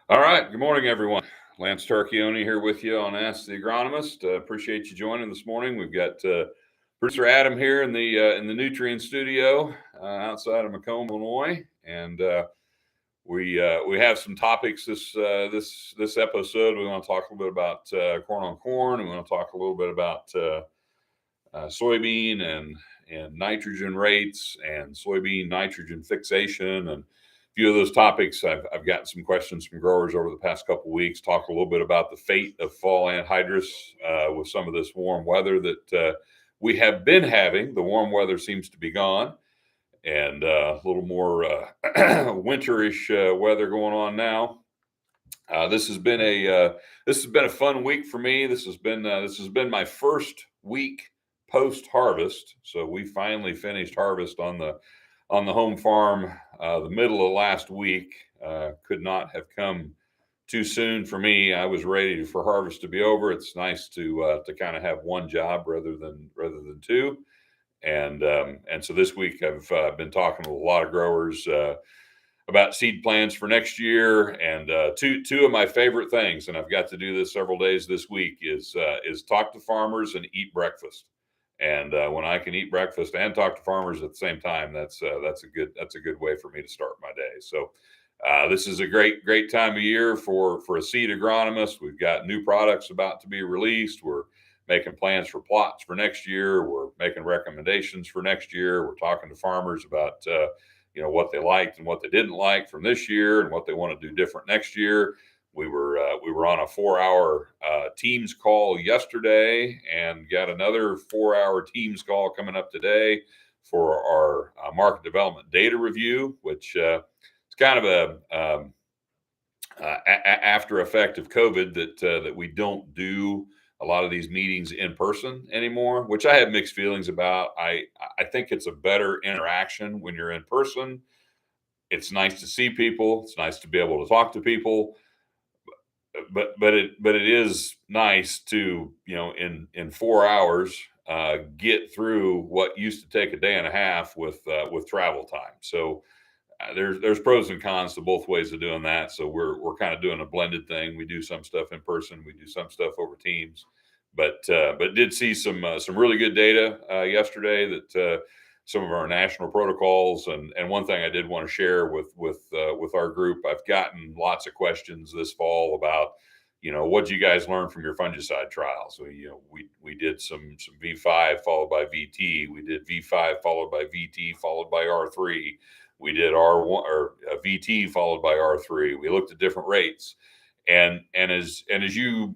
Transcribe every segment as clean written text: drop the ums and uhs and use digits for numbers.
All right. Good morning, everyone. Lance Turchioni here with you on Ask the Agronomist. Appreciate you joining this morning. We've got producer Adam here in the Nutrient Studio outside of Macomb, Illinois, and we have some topics this episode. We want to talk a little bit about corn on corn. We want to talk a little bit about soybean and nitrogen rates and soybean nitrogen fixation and a few of those topics. I've gotten some questions from growers over the past couple of weeks. Talk a little bit about the fate of fall anhydrous with some of this warm weather that we have been having. The warm weather seems to be gone, and a little more winterish weather going on now. This has been a fun week for me. This has been my first week post harvest. So we finally finished harvest on the home farm the middle of last week. Could not have come too soon for me. I was ready for harvest to be over. It's nice to kind of have one job rather than two. And so this week I've been talking with a lot of growers about seed plans for next year. And two of my favorite things, and I've got to do this several days this week, is talk to farmers and eat breakfast. And when I can eat breakfast and talk to farmers at the same time, that's a good way for me to start my day. So this is a great time of year for a seed agronomist. We've got new products about to be released. We're making plans for plots for next year. We're making recommendations for next year. We're talking to farmers about what they liked and what they didn't like from this year and what they want to do different next year. We were on a 4-hour Teams call yesterday, and got another 4-hour Teams call coming up today for our market development data review, which is kind of a after effect of COVID that we don't do a lot of these meetings in person anymore, which I have mixed feelings about. I think it's a better interaction when you're in person. It's nice to see people. It's nice to be able to talk to people. But it is nice to, in 4 hours get through what used to take a day and a half with travel time. So there's pros and cons to both ways of doing that. So we're kind of doing a blended thing. We do some stuff in person, we do some stuff over Teams, but did see some really good data yesterday that some of our national protocols, and one thing I did want to share with our group. I've gotten lots of questions this fall about, what did you guys learn from your fungicide trials? So, we did some V5 followed by VT. We did V5 followed by VT followed by R3. We did R1 or VT followed by R3. We looked at different rates, and as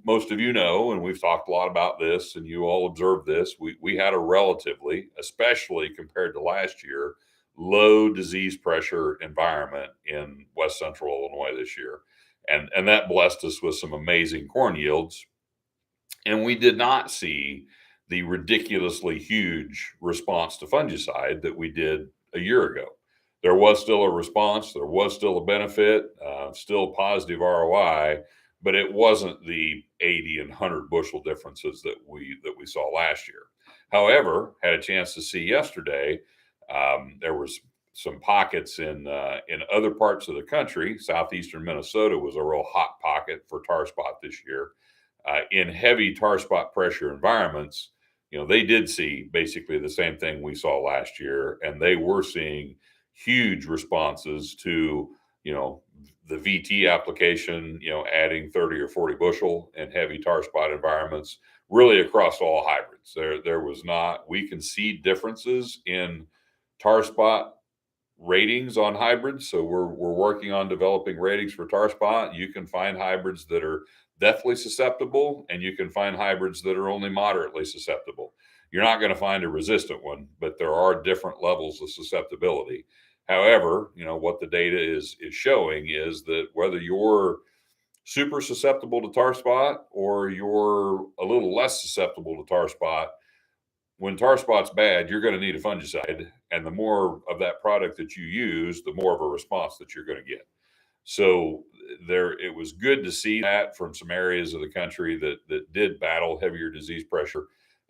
most of you know, and we've talked a lot about this, and you all observed this, we had a relatively, especially compared to last year, low disease pressure environment in West Central Illinois this year, and that blessed us with some amazing corn yields, and we did not see the ridiculously huge response to fungicide that we did a year ago. There was still a response, there was still a benefit, still positive ROI, but it wasn't the 80 and 100 bushel differences that we saw last year. However, had a chance to see yesterday, there was some pockets in other parts of the country. Southeastern Minnesota was a real hot pocket for tar spot this year. In heavy tar spot pressure environments, they did see basically the same thing we saw last year, and they were seeing huge responses to, the VT application, adding 30 or 40 bushel in heavy tar spot environments, really across all hybrids. There was not, we can see differences in tar spot ratings on hybrids. So we're working on developing ratings for tar spot. You can find hybrids that are deathly susceptible, and you can find hybrids that are only moderately susceptible. You're not going to find a resistant one, but there are different levels of susceptibility. However, what the data is showing is that whether you're super susceptible to tar spot or you're a little less susceptible to tar spot, when tar spot's bad, you're going to need a fungicide, and the more of that product that you use, the more of a response that you're going to get. So it was good to see that from some areas of the country that did battle heavier disease pressure,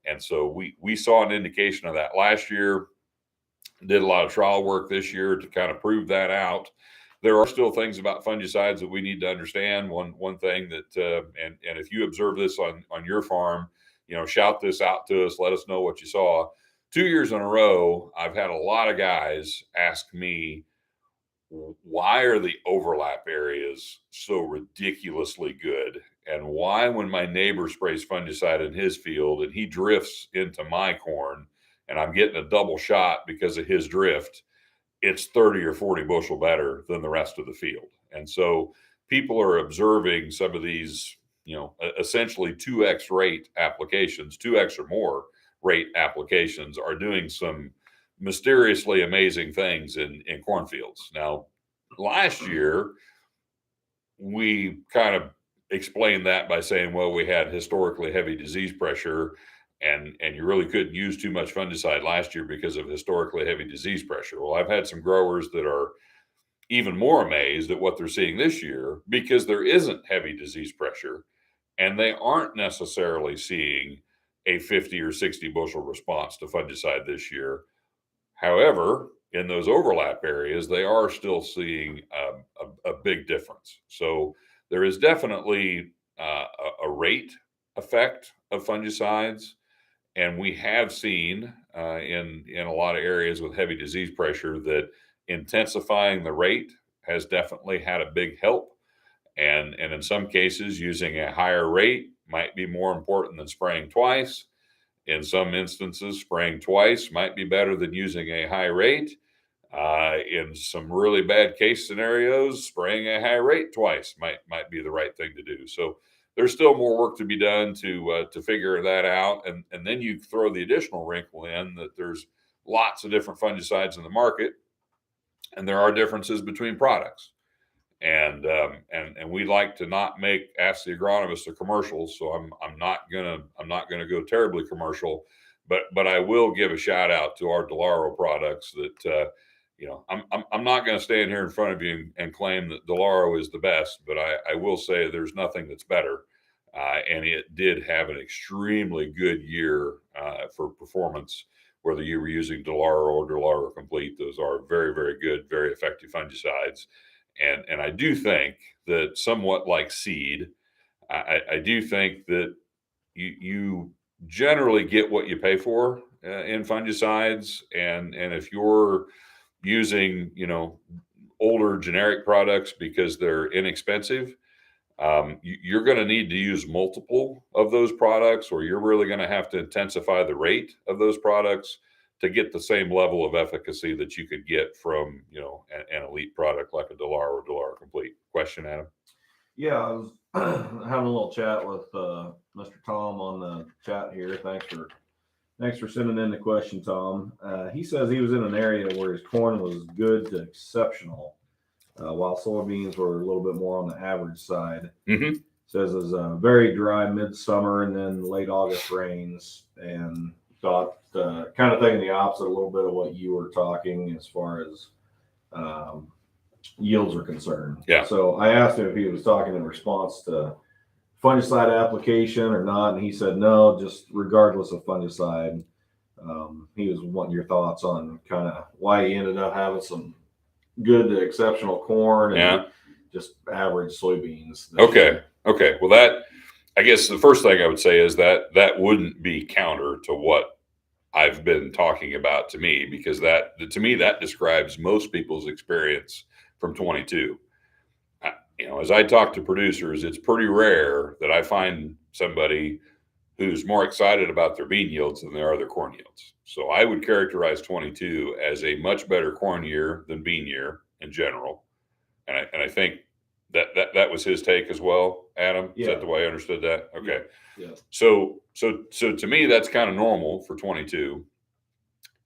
and so we saw an indication of that last year. Did a lot of trial work this year to kind of prove that out, there are still things about fungicides that we need to understand. One thing that, and if you observe this on your farm, shout this out to us. Let us know what you saw. 2 years in a row, I've had a lot of guys ask me, why are the overlap areas so ridiculously good? And why, when my neighbor sprays fungicide in his field and he drifts into my corn and I'm getting a double shot because of his drift, it's 30 or 40 bushel better than the rest of the field. And so people are observing some of these, essentially 2x rate applications, 2x or more rate applications are doing some mysteriously amazing things in cornfields. Now, last year, we kind of explained that by saying, well, we had historically heavy disease pressure and you really couldn't use too much fungicide last year because of historically heavy disease pressure. Well, I've had some growers that are even more amazed at what they're seeing this year because there isn't heavy disease pressure and they aren't necessarily seeing a 50 or 60 bushel response to fungicide this year. However, in those overlap areas, they are still seeing a big difference. So there is definitely a rate effect of fungicides. And we have seen in a lot of areas with heavy disease pressure that intensifying the rate has definitely had a big help. And in some cases, using a higher rate might be more important than spraying twice. In some instances, spraying twice might be better than using a high rate. In some really bad case scenarios, spraying a high rate twice might be the right thing to do. So there's still more work to be done to figure that out. And then you throw the additional wrinkle in that there's lots of different fungicides in the market, and there are differences between products. And we like to not ask the agronomist a commercial, so I'm not gonna go terribly commercial, but I will give a shout out to our Delaro products that I'm not going to stand here in front of you and claim that Delaro is the best, but I will say there's nothing that's better, and it did have an extremely good year for performance. Whether you were using Delaro or Delaro Complete, those are very, very good, very effective fungicides. And I do think that somewhat like seed, I do think that you generally get what you pay for in fungicides. And if you're using, older generic products because they're inexpensive, you're going to need to use multiple of those products, or you're really going to have to intensify the rate of those products to get the same level of efficacy that you could get from, an elite product like a Delaro or Delaro Complete. Question, Adam? Yeah, I was having a little chat with Mr. Tom on the chat here. Thanks for sending in the question, Tom. He says he was in an area where his corn was good to exceptional, while soybeans were a little bit more on the average side. Mm-hmm. Says it's a very dry midsummer and then late August rains, and thought kind of thinking the opposite a little bit of what you were talking as far as yields are concerned. Yeah. So I asked him if he was talking in response to fungicide application or not, and he said no, just regardless of fungicide. He was wanting your thoughts on kind of why he ended up having some good to exceptional corn and just average soybeans. Okay. Well, I guess the first thing I would say is that wouldn't be counter to what I've been talking about to me, because to me that describes most people's experience from 22. As I talk to producers, it's pretty rare that I find somebody who's more excited about their bean yields than they are their corn yields. So I would characterize 22 as a much better corn year than bean year in general. And I think that was his take as well, Adam. Yeah. Is that the way I understood that? Okay. Yeah. So to me, that's kind of normal for 22.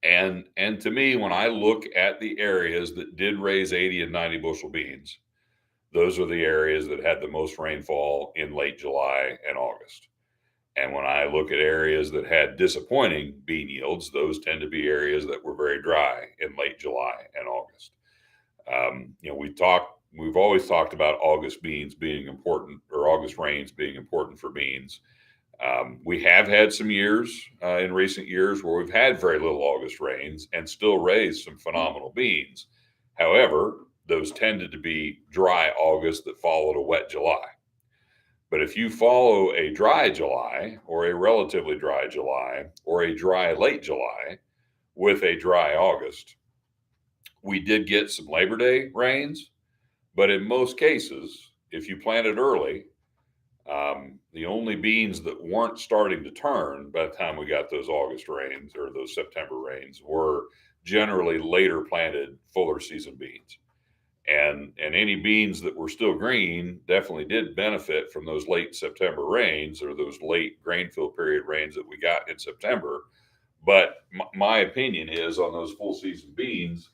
And to me, when I look at the areas that did raise 80 and 90 bushel beans, those are the areas that had the most rainfall in late July and August. And when I look at areas that had disappointing bean yields, those tend to be areas that were very dry in late July and August. We've always talked about August beans being important, or August rains being important for beans. We have had some years in recent years where we've had very little August rains and still raised some phenomenal beans. However, those tended to be dry August that followed a wet July. But if you follow a dry July or a relatively dry July or a dry late July with a dry August, we did get some Labor Day rains, but in most cases, if you planted early, the only beans that weren't starting to turn by the time we got those August rains or those September rains were generally later planted fuller season beans. And any beans that were still green definitely did benefit from those late September rains or those late grain fill period rains that we got in September. But my opinion is on those full season beans,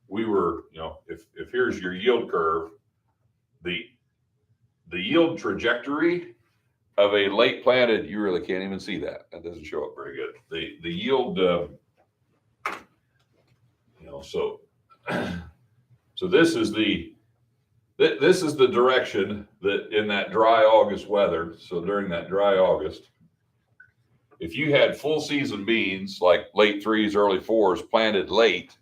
we were, if here's your yield curve, the yield trajectory of a late planted, you really can't even see that. That doesn't show up very good. The yield, so so this is the direction that in that dry August weather. So during that dry August, if you had full season beans like late 3s, early 4s planted late,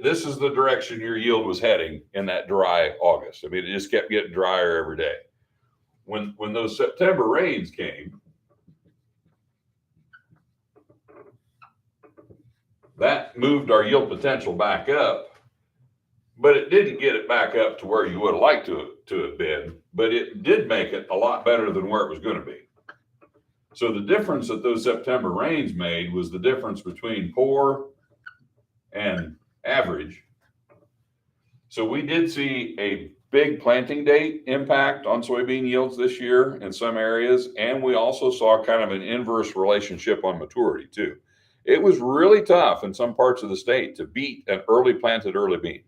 this is the direction your yield was heading in that dry August. I mean, it just kept getting drier every day. When those September rains came, that moved our yield potential back up, but it didn't get it back up to where you would have liked to have been, but it did make it a lot better than where it was going to be. So the difference that those September rains made was the difference between poor and average. So we did see a big planting date impact on soybean yields this year in some areas, and we also saw kind of an inverse relationship on maturity too. It was really tough in some parts of the state to beat an early planted early bean.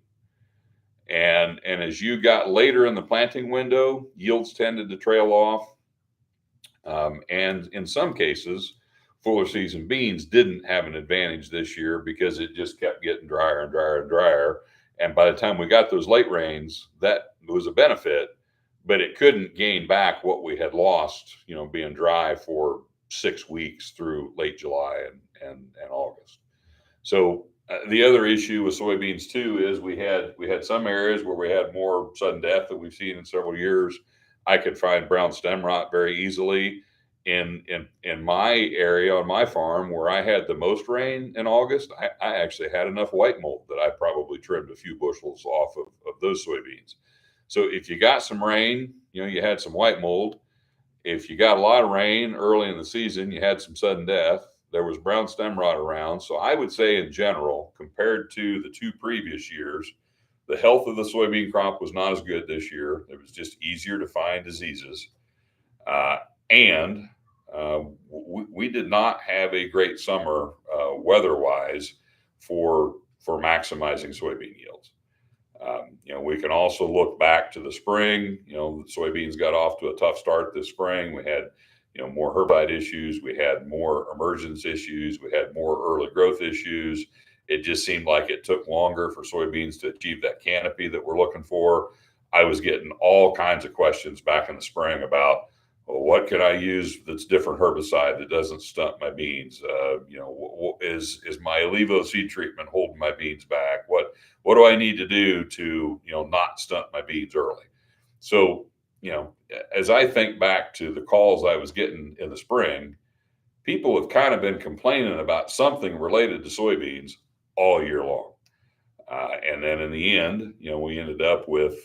And as you got later in the planting window, yields tended to trail off. And in some cases, fuller season beans didn't have an advantage this year because it just kept getting drier and drier and drier. And by the time we got those late rains, that was a benefit, but it couldn't gain back what we had lost, being dry for 6 weeks through late July and August. So the other issue with soybeans too is we had some areas where we had more sudden death than we've seen in several years. I could find brown stem rot very easily in my area on my farm where I had the most rain in August. I actually had enough white mold that I probably trimmed a few bushels off of those soybeans. So if you got some rain, you had some white mold. If you got a lot of rain early in the season, you had some sudden death. There was brown stem rot around. So I would say in general, compared to the 2 previous years, the health of the soybean crop was not as good this year. It was just easier to find diseases. And we did not have a great summer weather-wise for maximizing soybean yields. We can also look back to the spring. Soybeans got off to a tough start this spring. We had more herbicide issues. We had more emergence issues. We had more early growth issues. It just seemed like it took longer for soybeans to achieve that canopy that we're looking for. I was getting all kinds of questions back in the spring about, well, what can I use that's different herbicide that doesn't stunt my beans? Is my Allevo seed treatment holding my beans back? What do I need to do to not stunt my beans early? So as I think back to the calls I was getting in the spring, people have kind of been complaining about something related to soybeans all year long. And then in the end, we ended up with,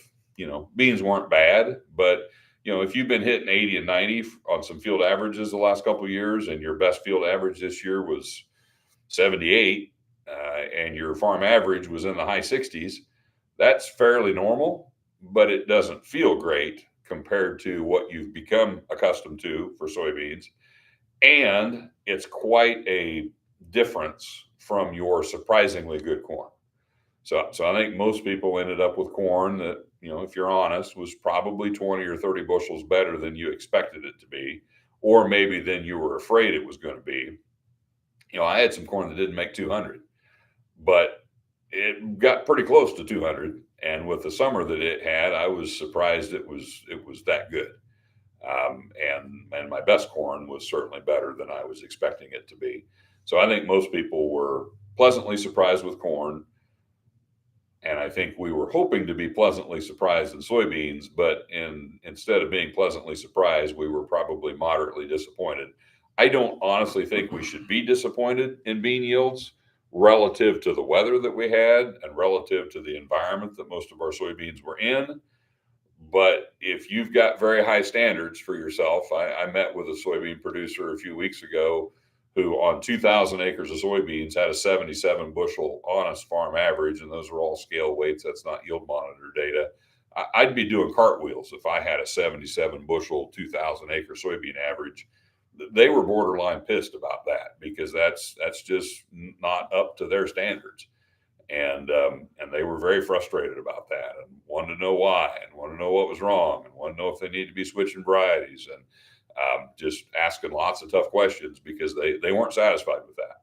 beans weren't bad, but if you've been hitting 80 and 90 on some field averages the last couple of years, and your best field average this year was 78, and your farm average was in the high 60s, that's fairly normal, but it doesn't feel great compared to what you've become accustomed to for soybeans. And it's quite a difference from your surprisingly good corn. So I think most people ended up with corn that, if you're honest, was probably 20 or 30 bushels better than you expected it to be, or maybe than you were afraid it was going to be. I had some corn that didn't make 200, but it got pretty close to 200. And with the summer that it had, I was surprised it was that good. And my best corn was certainly better than I was expecting it to be. So I think most people were pleasantly surprised with corn. And I think we were hoping to be pleasantly surprised in soybeans, but instead of being pleasantly surprised, we were probably moderately disappointed. I don't honestly think we should be disappointed in bean yields relative to the weather that we had and relative to the environment that most of our soybeans were in. But if you've got very high standards for yourself, I met with a soybean producer a few weeks ago who on 2,000 acres of soybeans had a 77 bushel honest farm average, and those are all scale weights. That's not yield monitor data. I'd be doing cartwheels if I had a 77 bushel, 2,000 acre soybean average. They were borderline pissed about that because that's just not up to their standards. And they were very frustrated about that and wanted to know why and wanted to know what was wrong and wanted to know if they need to be switching varieties and just asking lots of tough questions because they weren't satisfied with that.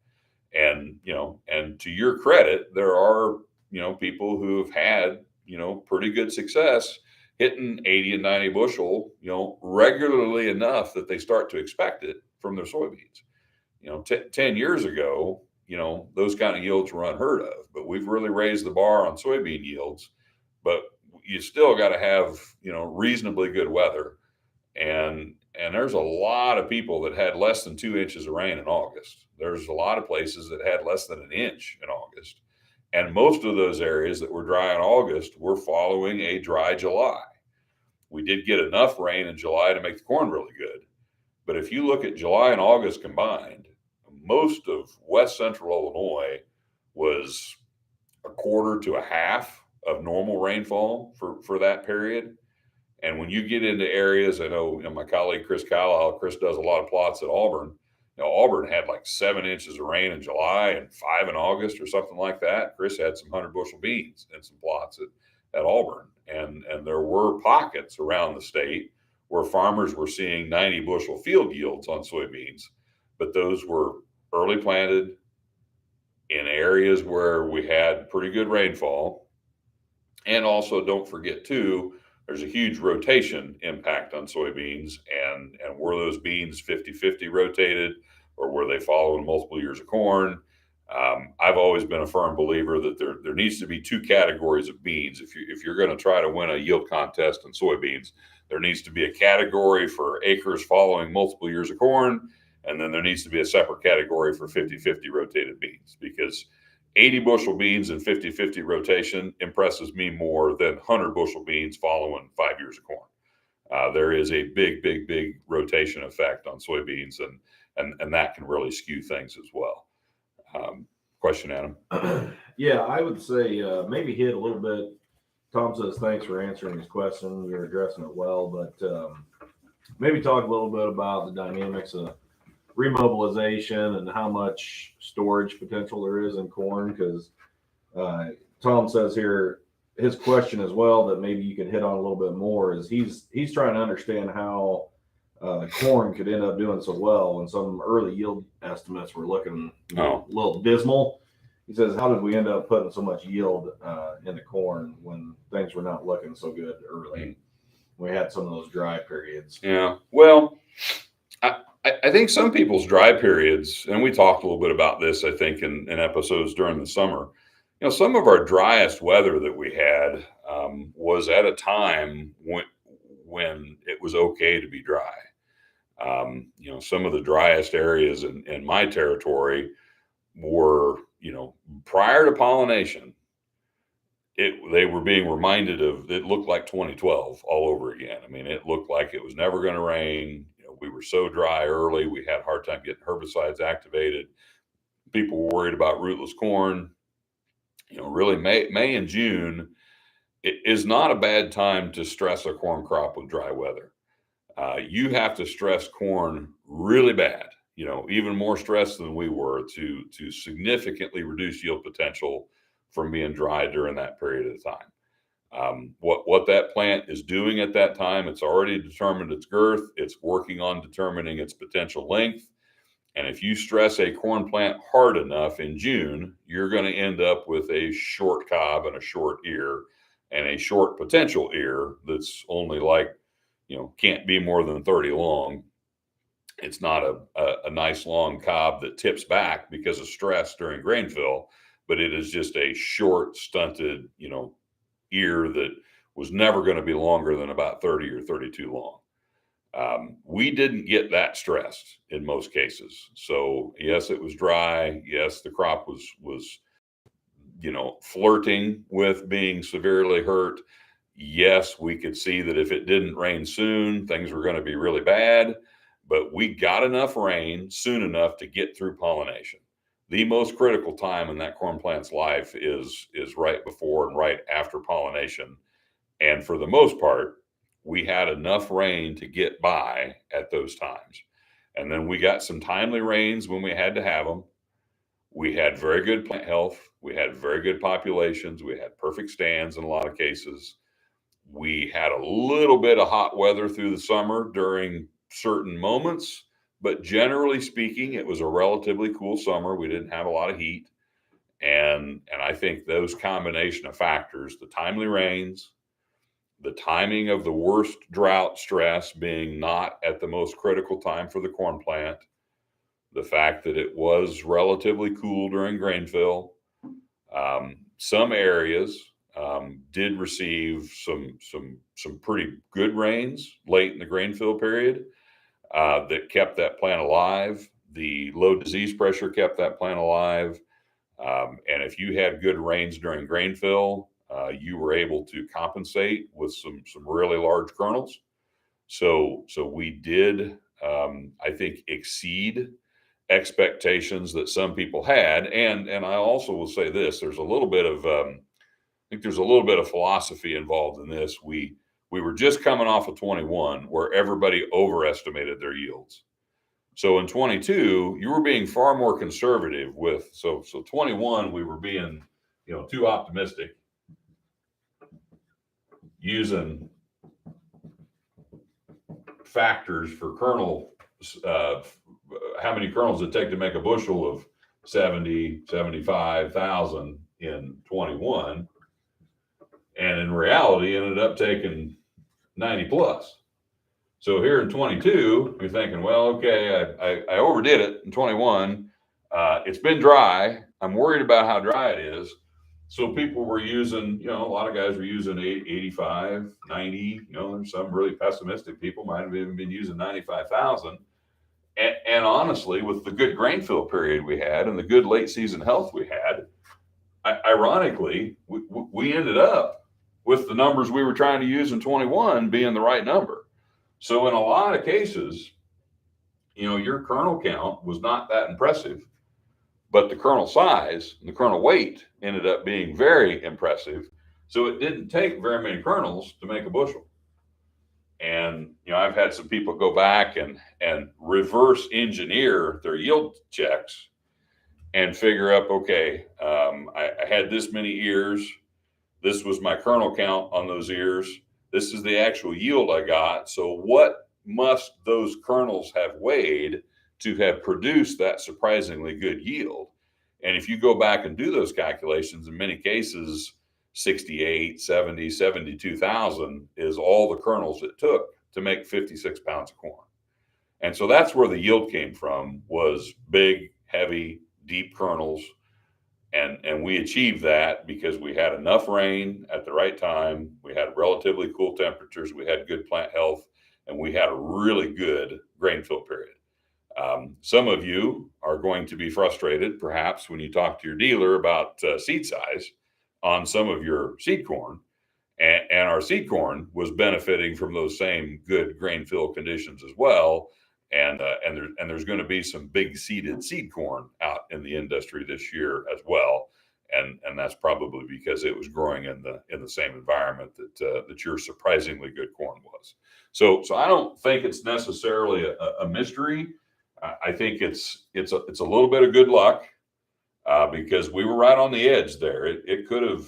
And and to your credit, there are people who have had pretty good success hitting 80 and 90 bushel regularly enough that they start to expect it from their soybeans. 10 years ago, those kind of yields were unheard of, but we've really raised the bar on soybean yields. But you still got to have, reasonably good weather. And there's a lot of people that had less than 2 inches of rain in August. There's a lot of places that had less than an inch in August. And most of those areas that were dry in August were following a dry July. We did get enough rain in July to make the corn really good. But if you look at July and August combined, most of West Central Illinois was a quarter to a half of normal rainfall for that period. And when you get into areas, I know, my colleague Chris Carlisle, Chris does a lot of plots at Auburn. Auburn had like 7 inches of rain in July and 5 in August or something like that. Chris had some 100 bushel beans and some plots at Auburn. And there were pockets around the state where farmers were seeing 90 bushel field yields on soybeans, but those were early planted in areas where we had pretty good rainfall. And also don't forget too, there's a huge rotation impact on soybeans, and were those beans 50-50 rotated or were they following multiple years of corn? I've always been a firm believer that there needs to be two categories of beans. If you're going to try to win a yield contest in soybeans, there needs to be a category for acres following multiple years of corn, and then there needs to be a separate category for 50-50 rotated beans, because 80 bushel beans and 50-50 rotation impresses me more than 100 bushel beans following 5 years of corn. There is a big rotation effect on soybeans, and that can really skew things as well. Question, Adam? Yeah, I would say maybe hit a little bit. Tom says thanks for answering his question. You're addressing it well, but maybe talk a little bit about the dynamics of remobilization and how much storage potential there is in corn, because Tom says here his question as well that maybe you could hit on a little bit more is he's trying to understand how corn could end up doing so well when some early yield estimates were looking a little dismal. He says, how did we end up putting so much yield into corn when things were not looking so good early? We had some of those dry periods. Yeah, well, I think some people's dry periods, and we talked a little bit about this, I think, in episodes during the summer. Some of our driest weather that we had was at a time when it was okay to be dry. Some of the driest areas in my territory were, prior to pollination, they were being reminded of, it looked like 2012 all over again. I mean, it looked like it was never going to rain. We were so dry early. We had a hard time getting herbicides activated. People were worried about rootless corn. Really May and June, it is not a bad time to stress a corn crop with dry weather. You have to stress corn really bad, even more stress than we were to significantly reduce yield potential from being dry during that period of time. What that plant is doing at that time, it's already determined its girth. It's working on determining its potential length. And if you stress a corn plant hard enough in June, you're going to end up with a short cob and a short ear and a short potential ear that's only can't be more than 30 long. It's not a nice long cob that tips back because of stress during grain fill, but it is just a short, stunted, ear that was never going to be longer than about 30 or 32 long. We didn't get that stressed in most cases. So yes, it was dry. Yes, the crop was flirting with being severely hurt. Yes, we could see that if it didn't rain soon, things were going to be really bad, but we got enough rain soon enough to get through pollination. The most critical time in that corn plant's life is right before and right after pollination. And for the most part, we had enough rain to get by at those times. And then we got some timely rains when we had to have them. We had very good plant health. We had very good populations. We had perfect stands in a lot of cases. We had a little bit of hot weather through the summer during certain moments, but generally speaking, it was a relatively cool summer. We didn't have a lot of heat. And I think those combination of factors, the timely rains, the timing of the worst drought stress being not at the most critical time for the corn plant, the fact that it was relatively cool during grain fill. Some areas did receive some pretty good rains late in the grain fill period that kept that plant alive. The low disease pressure kept that plant alive. And if you had good rains during grain fill, you were able to compensate with some really large kernels. So we did, I think, exceed expectations that some people had. And I also will say this: there's a little bit of I think there's a little bit of philosophy involved in this. We were just coming off of 21 where everybody overestimated their yields. So in 22, you were being far more conservative with, so 21, we were being, too optimistic, using factors for kernel, how many kernels it take to make a bushel of 70, 75,000 in 21. And in reality, ended up taking 90 plus. So here in 22, you're thinking, well, okay, I overdid it in 21. It's been dry. I'm worried about how dry it is. So people were using, a lot of guys were using 85, 90. There's some really pessimistic people might have even been using 95,000. And honestly, with the good grain fill period we had and the good late season health we had, ironically, we ended up with the numbers we were trying to use in 21 being the right number. So in a lot of cases, your kernel count was not that impressive, but the kernel size and the kernel weight ended up being very impressive. So it didn't take very many kernels to make a bushel. And, I've had some people go back and reverse engineer their yield checks and figure up, okay, I had this many ears. This was my kernel count on those ears. This is the actual yield I got. So what must those kernels have weighed to have produced that surprisingly good yield? And if you go back and do those calculations, in many cases, 68, 70, 72,000 is all the kernels it took to make 56 pounds of corn. And so that's where the yield came from, was big, heavy, deep kernels. And we achieved that because we had enough rain at the right time. We had relatively cool temperatures. We had good plant health, and we had a really good grain fill period. Some of you are going to be frustrated, perhaps, when you talk to your dealer about seed size on some of your seed corn. And our seed corn was benefiting from those same good grain fill conditions as well. And there's going to be some big seeded seed corn out in the industry this year as well, and that's probably because it was growing in the same environment that your surprisingly good corn was. So I don't think it's necessarily a mystery. I think it's a little bit of good luck because we were right on the edge there. It could have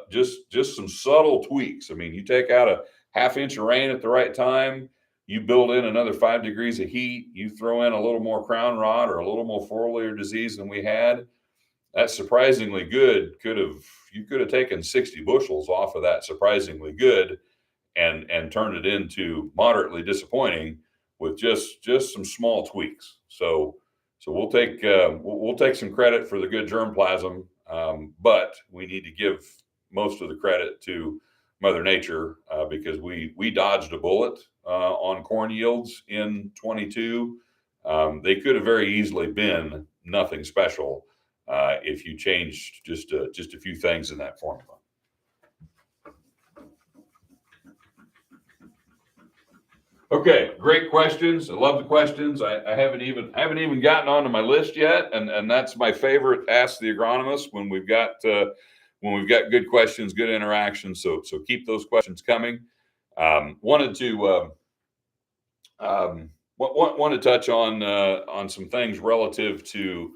just some subtle tweaks. I mean, you take out a half inch of rain at the right time. You build in another 5 degrees of heat, you throw in a little more crown rot or a little more foliar disease than we had. That's surprisingly good. You could have taken 60 bushels off of that surprisingly good and turned it into moderately disappointing with just some small tweaks. So we'll take some credit for the good germplasm. but we need to give most of the credit to Mother Nature because we dodged a bullet on corn yields in 22. They could have very easily been nothing special if you changed just a few things in that formula. Okay, great questions. I love the questions. I haven't even gotten onto my list yet, and that's my favorite. Ask the Agronomist when we've got good questions, good interaction. So keep those questions coming. Want to touch on some things relative to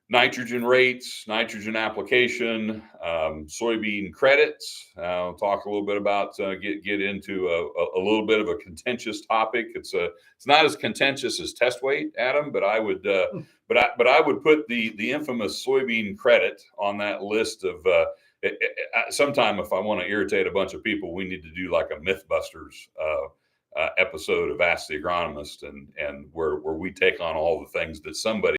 nitrogen rates, nitrogen application, soybean credits. I'll talk a little bit about get into a little bit of a contentious topic. It's not as contentious as test weight, Adam, but I would I would put the infamous soybean credit on that list of. Sometime if I want to irritate a bunch of people, we need to do like a MythBusters episode of Ask the Agronomist, and where we take on all the things that somebody